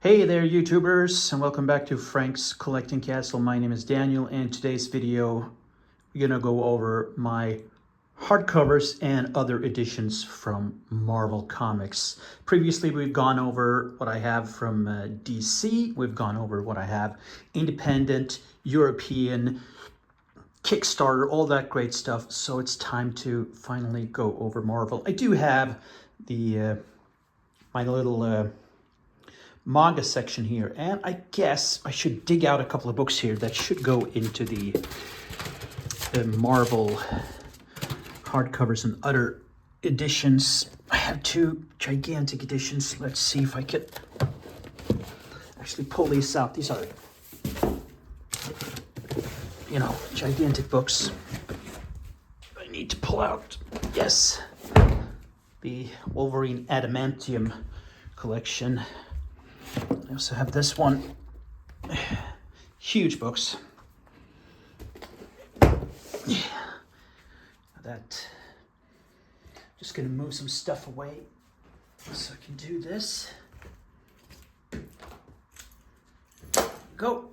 Hey there YouTubers, and welcome back to Frank's Collecting Castle. My name is Daniel, and today's video we're gonna go over my hardcovers and other editions from Marvel Comics. Previously we've gone over what I have from DC, we've gone over what I have independent, European, Kickstarter, all that great stuff. So it's time to finally go over Marvel. I do have the my little manga section here, and I guess I should dig out a couple of books here that should go into the Marvel hardcovers and other editions. I have two gigantic editions. Let's see if I can actually pull these out. These are, you know, gigantic books. I need to pull out, yes, the Wolverine Adamantium collection. I also have this one. Huge books. Yeah. That. Just gonna move some stuff away so I can do this. Go.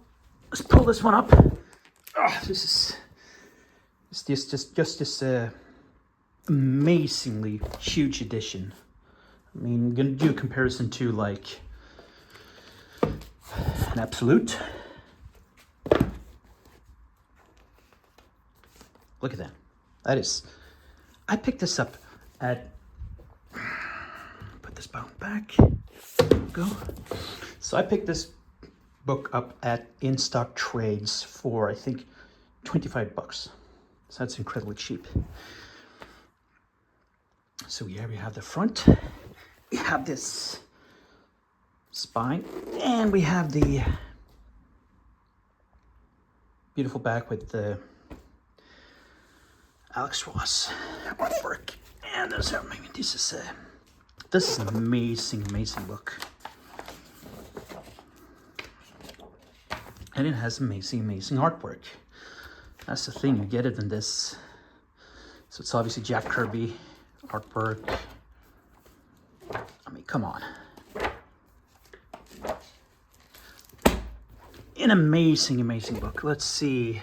Let's pull this one up. Oh, this amazingly huge edition. I mean, I'm gonna do a comparison to like an Absolute. Look at that. That is, I picked this up at, put this bound back, go. So I picked this book up at In Stock Trades for, I think, 25 bucks. So that's incredibly cheap. So here we have the front. We have this spine, and we have the beautiful back with the Alex Ross artwork. And this is an amazing book, and it has amazing artwork. That's the thing, you get it in this. So it's obviously Jack Kirby artwork. I mean, come on. An amazing book. Let's see.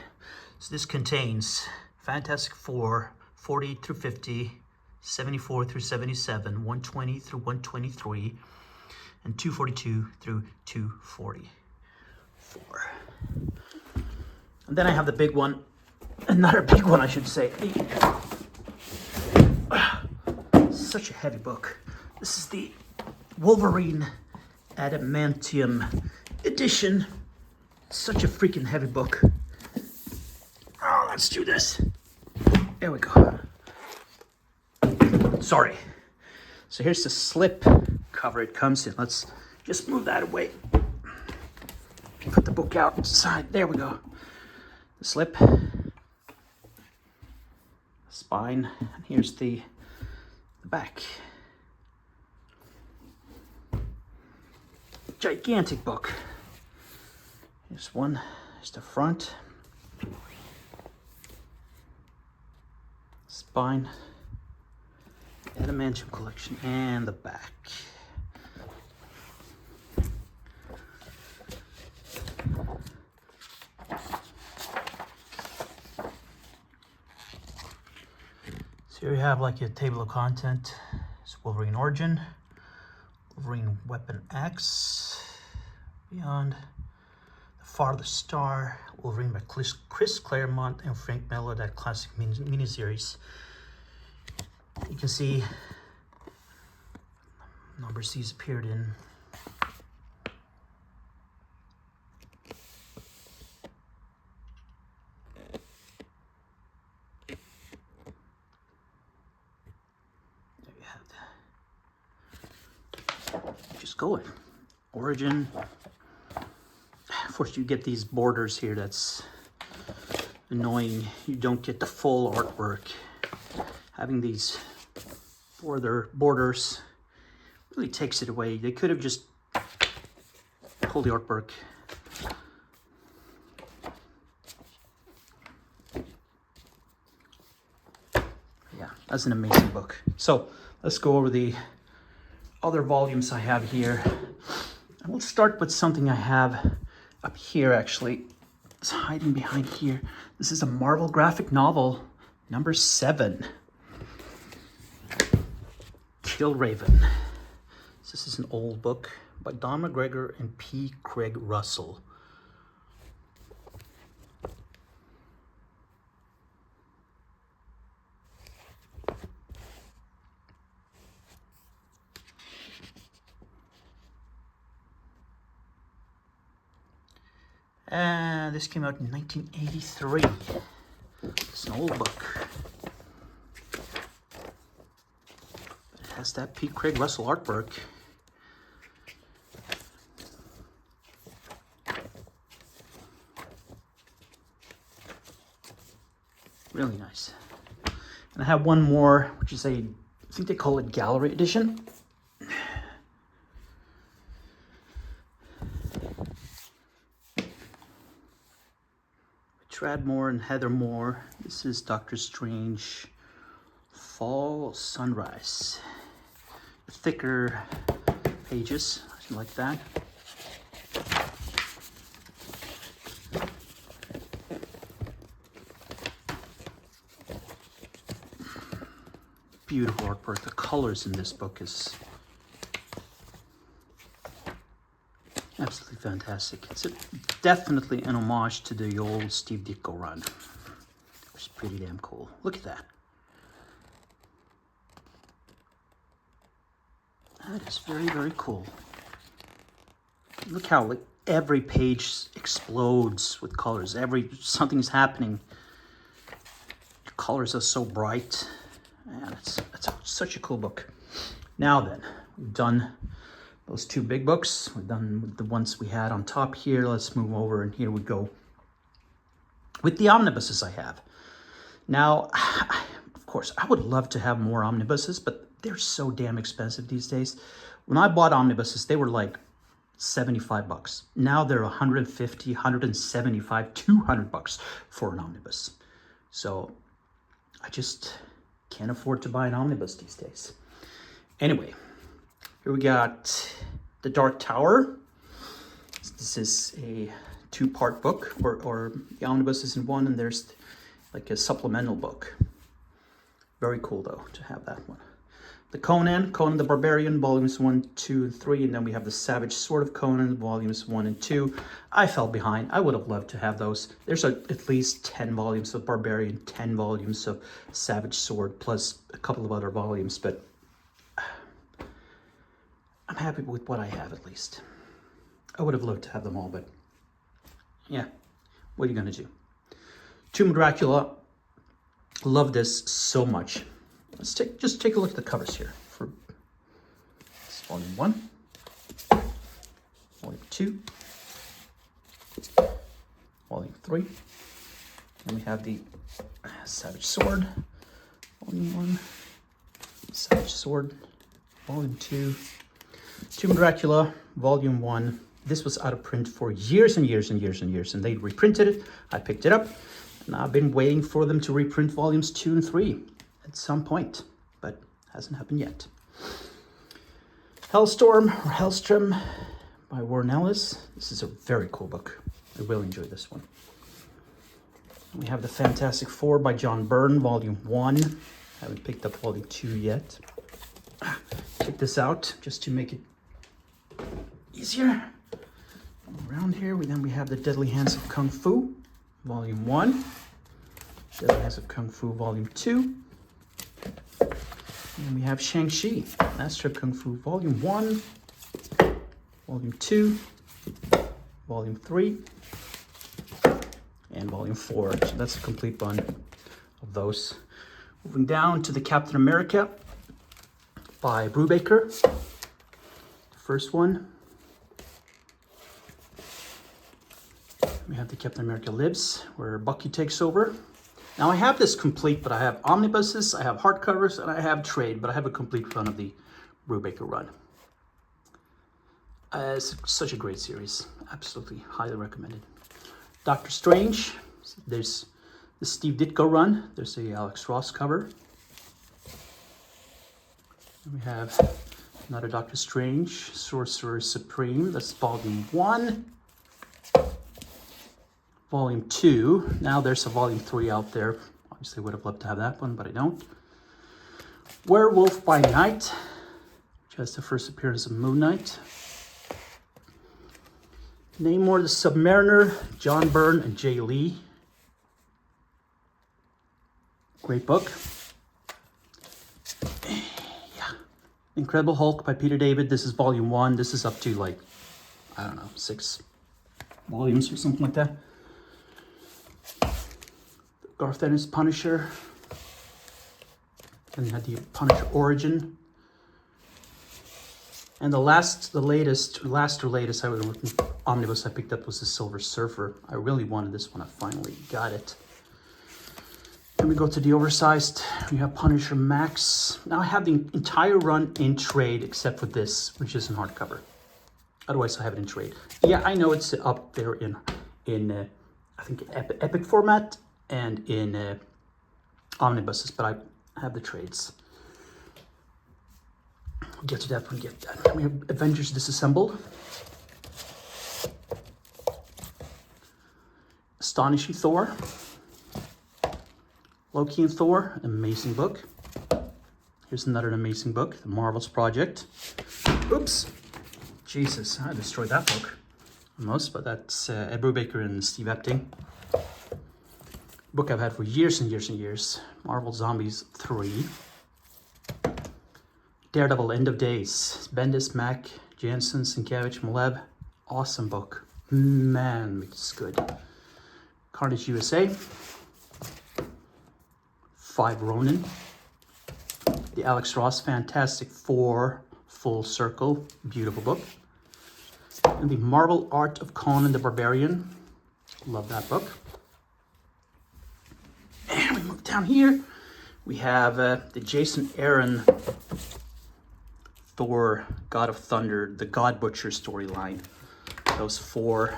So this contains Fantastic Four, 40 through 50, 74 through 77, 120 through 123, and 242 through 244. And then I have the big one, another big one I should say. Such a heavy book. This is the Wolverine Adamantium edition. Such a freaking heavy book. Oh, let's do this. There we go. Sorry. So here's the slip cover it comes in. Let's just move that away. Put the book outside. There we go. The slip. Spine. And here's the back. Gigantic book. Here's one, here's the front, spine, Adamantium collection, and the back. So here we have like a table of content. It's Wolverine Origin, Wolverine Weapon X, Beyond, Farthest Star, Wolverine by Chris Claremont and Frank Miller, that classic miniseries. You can see numbers these appeared in. There you have that. Just go in. Origin. Of course, you get these borders here. That's annoying. You don't get the full artwork. Having these borders really takes it away. They could have just pulled the artwork. Yeah, that's an amazing book. So let's go over the other volumes I have here. And we'll start with something I have up here, actually. It's hiding behind here. This is a Marvel graphic novel, number 7. Kill Raven. This is an old book by Don McGregor and P. Craig Russell. And this came out in 1983. It's an old book. It has that P. Craig Russell artwork. Really nice. And I have one more, which is I think they call it Gallery Edition. Trad Moore and Heather Moore. This is Doctor Strange Fall Sunrise. Thicker pages, something like that. Beautiful artwork. The colors in this book is absolutely fantastic. It's definitely an homage to the old Steve Ditko run, which is pretty damn cool. Look at that. That is very, very cool. Look how like every page explodes with colors. Something's happening. The colors are so bright. Man, it's such a cool book. Now then, we've done those 2 big books. We're done with the ones we had on top here. Let's move over, and here we go with the omnibuses I have. Now, of course, I would love to have more omnibuses, but they're so damn expensive these days. When I bought omnibuses, they were like $75. Now they're $150, $175, $200 for an omnibus. So I just can't afford to buy an omnibus these days. Anyway, here we got The Dark Tower. This is a 2-part book, or the omnibus is in one, and there's like a supplemental book. Very cool though to have that one. The Conan the Barbarian, volumes 1, 2, and 3, and then we have the Savage Sword of Conan, volumes 1 and 2. I fell behind. I would have loved to have those. There's at least 10 volumes of Barbarian, 10 volumes of Savage Sword, plus a couple of other volumes, but I'm happy with what I have at least. I would have loved to have them all, but yeah, what are you gonna do? Tomb of Dracula, love this so much. Let's just take a look at the covers here for volume 1, volume 2, volume 3, and we have the Savage Sword, volume 1, Savage Sword, volume 2, Tomb of Dracula, volume 1. This was out of print for years and years and years and years, and they reprinted it. I picked it up, and I've been waiting for them to reprint volumes 2 and 3 at some point, but hasn't happened yet. Hellstrom by Warren Ellis. This is a very cool book. I really enjoyed this one. We have the Fantastic Four by John Byrne, volume 1. I haven't picked up volume 2 yet. Check this out just to make it easier. Around here, we have the Deadly Hands of Kung Fu, volume 1. Deadly Hands of Kung Fu, volume 2. And we have Shang-Chi, Master of Kung Fu, volume 1, volume 2, volume 3, and volume 4. So that's a complete run of those. Moving down to the Captain America by Brubaker. The first one. We have the Captain America Lives, where Bucky takes over. Now I have this complete, but I have omnibuses, I have hardcovers, and I have trade, but I have a complete run of the Brubaker run. It's such a great series. Absolutely highly recommended. Doctor Strange. There's the Steve Ditko run. There's the Alex Ross cover. And we have Another Doctor Strange, Sorcerer Supreme. That's volume 1. Volume 2. Now there's a volume 3 out there. Obviously would have loved to have that one, but I don't. Werewolf by Night, which has the first appearance of Moon Knight. Namor the Submariner, John Byrne and Jay Lee. Great book. Yeah. Incredible Hulk by Peter David. This is volume 1. This is up to like, I don't know, 6 volumes or something like that. Garth Ennis Punisher. And you had the Punisher Origin. And the latest omnibus I picked up was the Silver Surfer. I really wanted this one. I finally got it. Then we go to the oversized. We have Punisher Max. Now I have the entire run in trade except for this, which is in hardcover. Otherwise I have it in trade. Yeah, I know it's up there in I think Epic format and in omnibuses, but I have the trades. We'll get to that when we get that. We have Avengers Disassembled. Astonishing Thor. Loki and Thor, amazing book. Here's another amazing book, The Marvels Project. Oops, Jesus, I destroyed that book almost, but that's Ed Brubaker and Steve Epting. Book I've had for years and years and years. Marvel Zombies 3. Daredevil, End of Days. Bendis, Mack, Jansen, Sienkiewicz, Malev. Awesome book. Man, it's good. Carnage USA. 5 Ronin. The Alex Ross Fantastic Four Full Circle. Beautiful book. And the Marvel Art of Conan the Barbarian. Love that book. And we move down here. We have the Jason Aaron Thor, God of Thunder, the God Butcher storyline. Those 4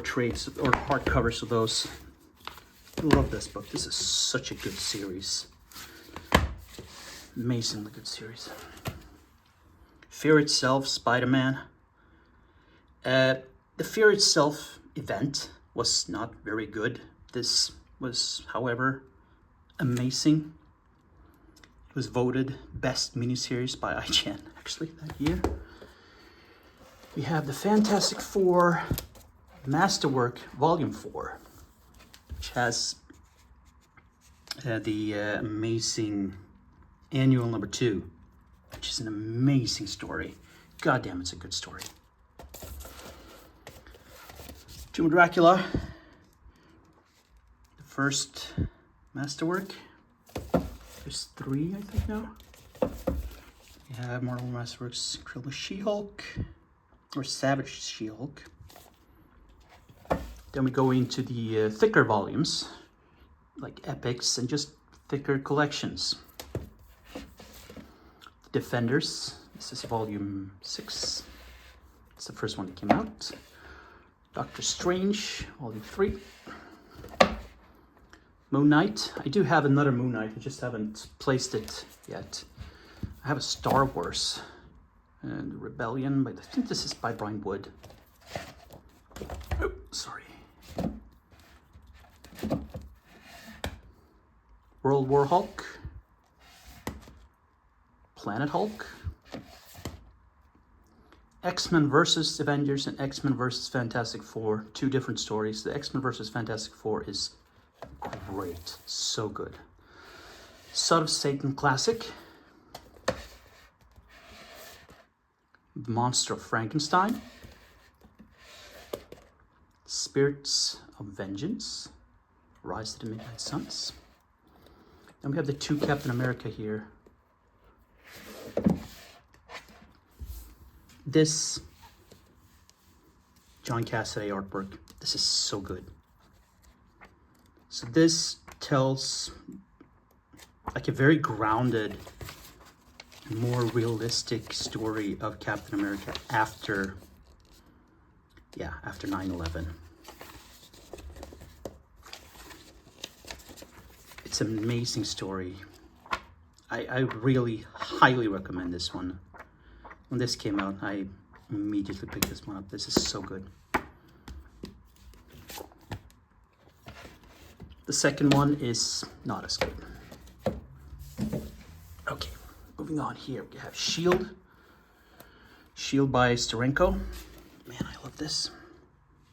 trades or hardcovers of those. I love this book. This is such a good series. Amazingly good series. Fear Itself, Spider-Man. The Fear Itself event was not very good. This was, however, amazing. It was voted best miniseries by IGN, actually, that year. We have the Fantastic Four Masterwork Volume 4, which has the amazing annual number 2, which is an amazing story. God damn, it's a good story. Tomb of Dracula, the first masterwork. There's 3, I think, now. We have Marvel Masterworks Incredible She-Hulk, or Savage She-Hulk. Then we go into the thicker volumes, like epics and just thicker collections. Defenders, this is volume 6. It's the first one that came out. Doctor Strange, volume 3. Moon Knight. I do have another Moon Knight, I just haven't placed it yet. I have a Star Wars and Rebellion, but I think this is by Brian Wood. Oh, sorry. World War Hulk. Planet Hulk. X-Men versus Avengers and X-Men versus Fantastic Four. 2 different stories. The X-Men versus Fantastic Four is great. So good. Son of Satan Classic. The Monster of Frankenstein. Spirits of Vengeance. Rise of the Midnight Suns. Then we have the 2 Captain America here. This John Cassaday artwork, this is so good. So this tells like a very grounded, more realistic story of Captain America after 9/11. It's It's an amazing story. I really highly recommend this one. When this came out, I immediately picked this one up. This is so good. The second one is not as good. Okay, moving on here. We have Shield. Shield by Steranko. Man, I love this.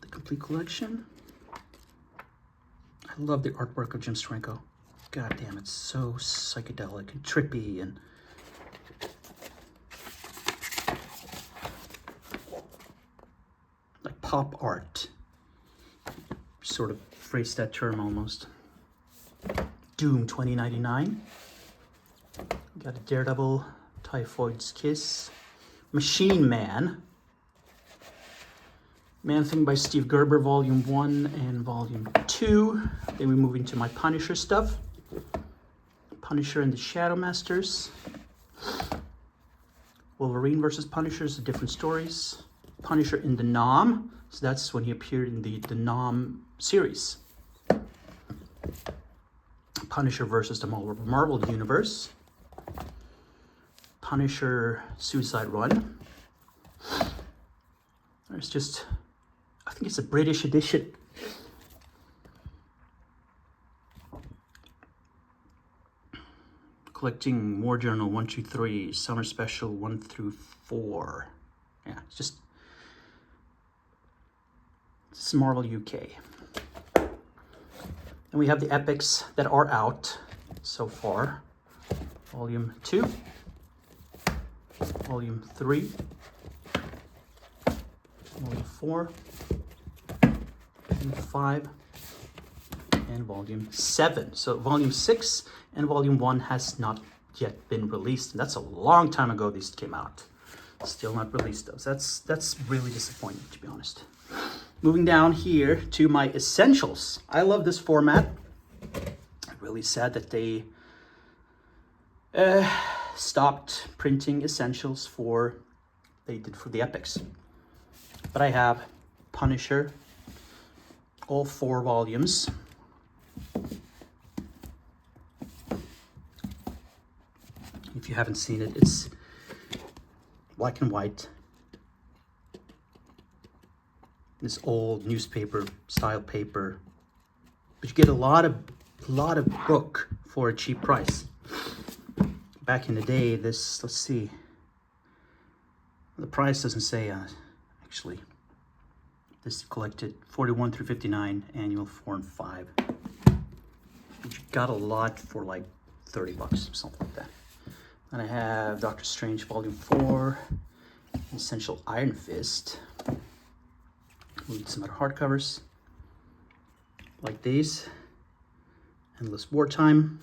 The complete collection. I love the artwork of Jim Steranko. God damn, it's so psychedelic and trippy and like pop art. Sort of phrase that term almost. Doom 2099. Got a Daredevil, Typhoid's Kiss. Machine Man. Man Thing by Steve Gerber, Volume 1 and Volume 2. Then we move into my Punisher stuff. Punisher and the Shadow Masters. Wolverine versus Punisher is different stories. Punisher in the Nom. So that's when he appeared in the Nom series. Punisher versus the Marvel Universe. Punisher Suicide Run. There's just, I think it's a British edition. Collecting War Journal 1, 2, 3, Summer Special 1 through 4. Yeah, it's just, this is Marvel UK. And we have the epics that are out so far. Volume 2, Volume 3, Volume 4, Volume 5, and Volume 7. So Volume 6 and Volume 1 has not yet been released. And that's a long time ago these came out. Still not released those. That's really disappointing, to be honest. Moving down here to my essentials. I love this format. Really sad that they stopped printing essentials they did for the epics. But I have Punisher, all 4 volumes. If you haven't seen it, it's black and white. This old newspaper style paper, but you get a lot of book for a cheap price. Back in the day, this, let's see, the price doesn't say actually. This collected 41 through 59, annual 4 and 5. But you got a lot for like 30 bucks, something like that. And I have Doctor Strange Volume 4, Essential Iron Fist. We'll get some other hardcovers like these. Endless Wartime.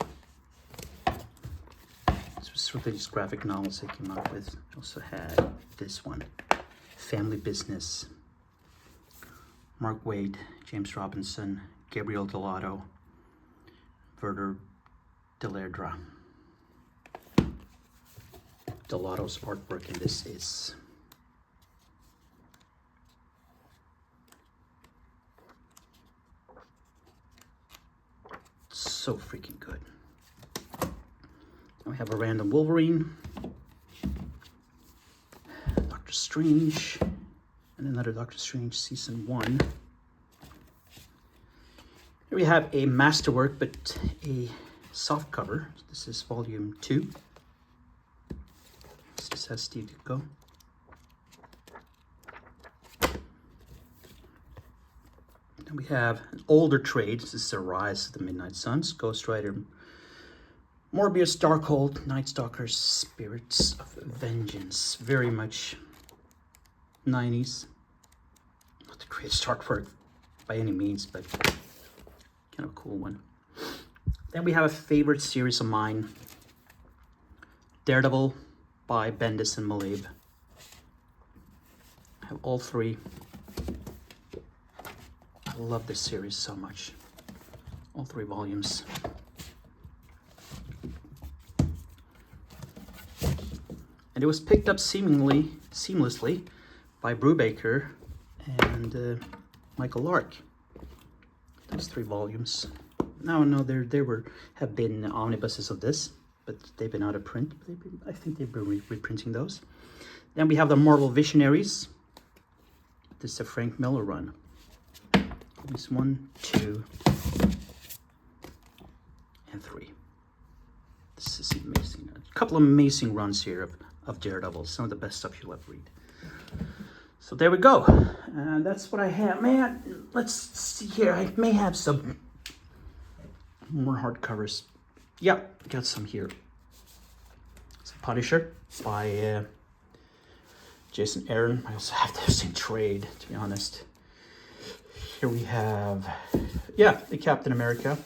This was sort of these graphic novels they came out with. I also had this one, Family Business. Mark Waid, James Robinson, Gabriel Delato, Werder Delerdra. Delato's artwork in this is so freaking good. Then we have a random Wolverine, Doctor Strange, and another Doctor Strange Season 1. Here we have a masterwork, but a soft cover. This is Volume 2. This just has Steve Ditko. Then we have an older trade. This is the Rise of the Midnight Suns, Ghost Rider, Morbius, Darkhold, Night Stalkers, Spirits of Vengeance. Very much 90s. Not the greatest artwork by any means, but kind of a cool one. Then we have a favorite series of mine, Daredevil by Bendis and Malib. I have all 3. I love this series so much. All 3 volumes. And it was picked up seamlessly by Brubaker and Michael Lark. Those 3 volumes. No, there have been omnibuses of this, but they've been out of print. I think they've been reprinting those. Then we have the Marvel Visionaries. This is a Frank Miller run. There's 1, 2, and 3. This is amazing. A couple of amazing runs here of Daredevil. Some of the best stuff you'll ever read. So there we go. And that's what I have. Man, let's see here. I may have some more hardcovers. Yep, got some here. It's a Punisher by Jason Aaron. I also have this in trade, to be honest. Here we have, yeah, the Captain America.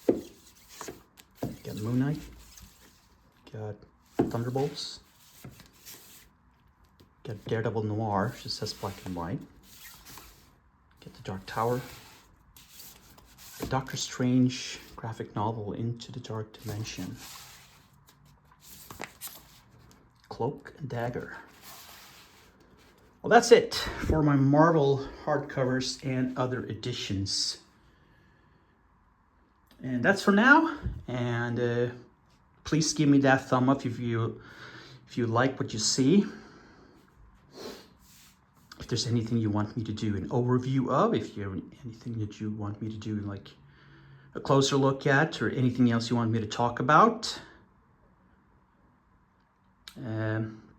Got Moon Knight. Got Thunderbolts. Got Daredevil Noir, just says black and white. Get the Dark Tower. The Doctor Strange graphic novel, Into the Dark Dimension. Cloak and Dagger. Well, that's it for my Marvel hardcovers and other editions. And that's for now. And please give me that thumb up if you like what you see. If there's anything you want me to do an overview of, if you have anything that you want me to do like a closer look at, or anything else you want me to talk about,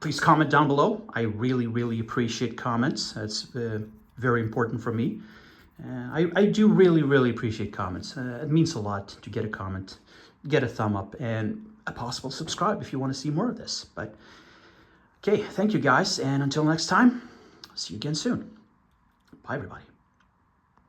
please comment down below. I really appreciate comments. That's very important for me. I do really appreciate comments. It means a lot to get a comment, get a thumb up, and a possible subscribe if you want to see more of this. But okay, thank you guys, and until next time, see you again soon. Bye everybody.